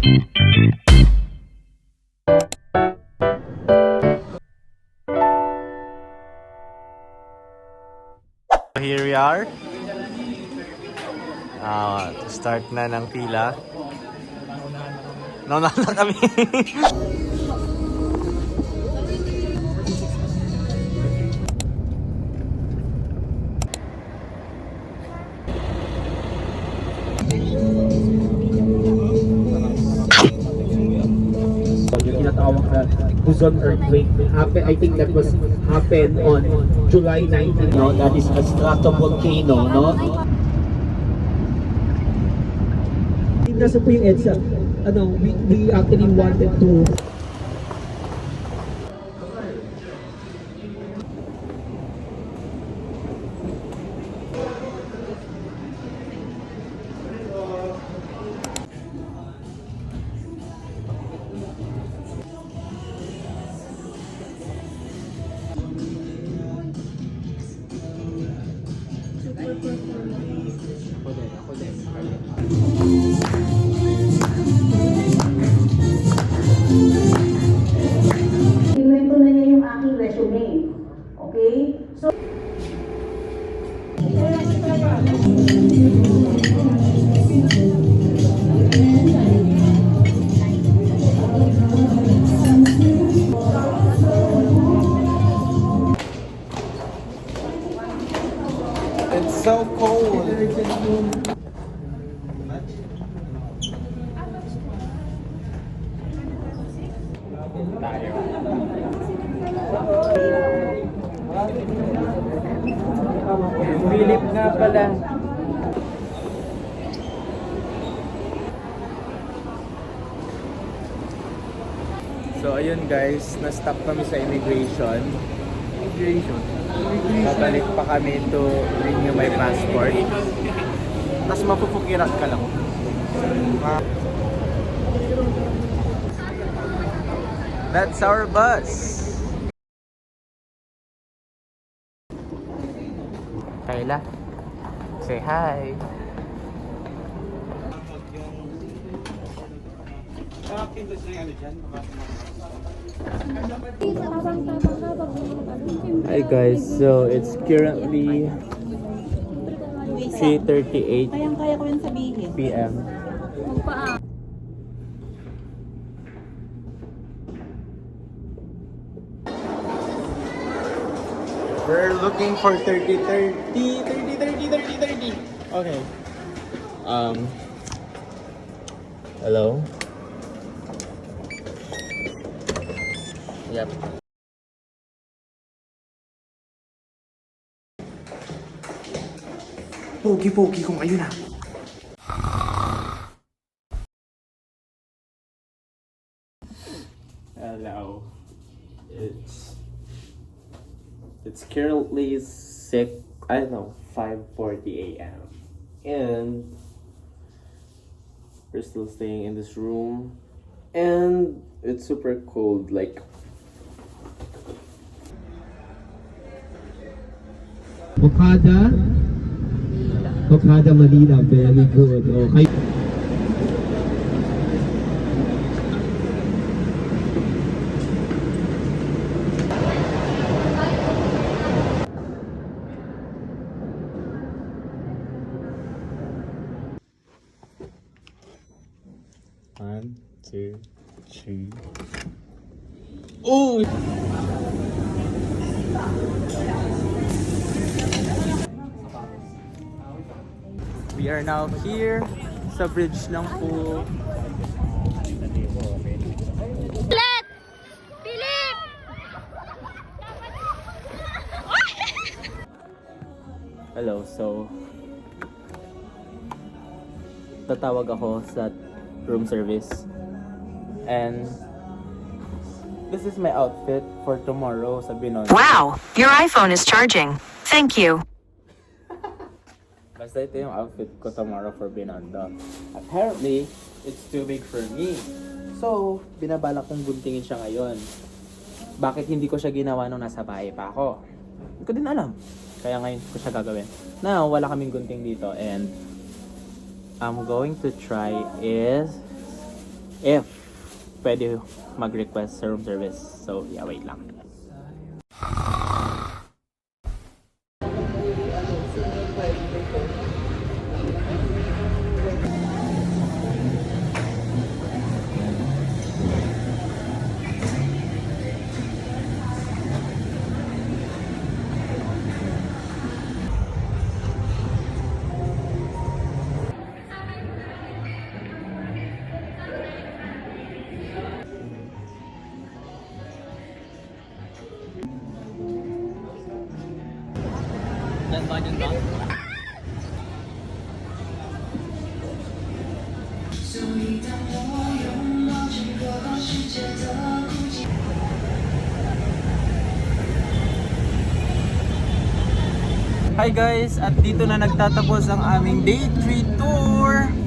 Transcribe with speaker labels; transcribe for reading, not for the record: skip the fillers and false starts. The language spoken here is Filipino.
Speaker 1: Here we are. Start na ng pila. Nauna na kami.
Speaker 2: Yung tinatawag na Luzon earthquake happened, I think that was happened on July 19, no? That is a stratovolcano, no? Nasa po yung EDSA, we actually wanted to
Speaker 3: Inuwento na niya yung aking resume. Okay? So,
Speaker 1: It's so cold.
Speaker 2: Philip nga pala.
Speaker 1: So ayun guys, na-stop kami sa immigration. Babalik pa kami to renew my passport. Tapos mapupukirat ka lang. That's our bus. Kayla, say hi. Hi guys, so it's currently 3:38
Speaker 3: kayang-kaya ko yun sabihin.
Speaker 1: p.m. We're looking for 30. Okay. Hello? Yep. Pogi kung ayun na. Hello. It's currently 5:40 a.m. and we're still staying in this room and it's super cold, like
Speaker 2: Okada Manila, very good. Okay.
Speaker 1: One, two, three. Oh! We are now here sa bridge ng Po.
Speaker 4: Philip!
Speaker 1: Hello, so tatawag ako sa room service and this is my outfit for tomorrow sa Binondo.
Speaker 5: Wow, your iPhone is charging. Thank you.
Speaker 1: Basta ito yung outfit ko tomorrow for Binondo. Apparently, it's too big for me. So, binabalak kong guntingin siya ngayon. Bakit hindi ko siya ginawa nung nasa bahay pa ako? Hindi ko din alam. Kaya ngayon ko siya gagawin. Now, wala kaming gunting dito and I'm going to try is if pwede mag-request sa room service. So, yeah, wait lang. Hi guys! At dito na nagtatapos ang aming day 3 tour!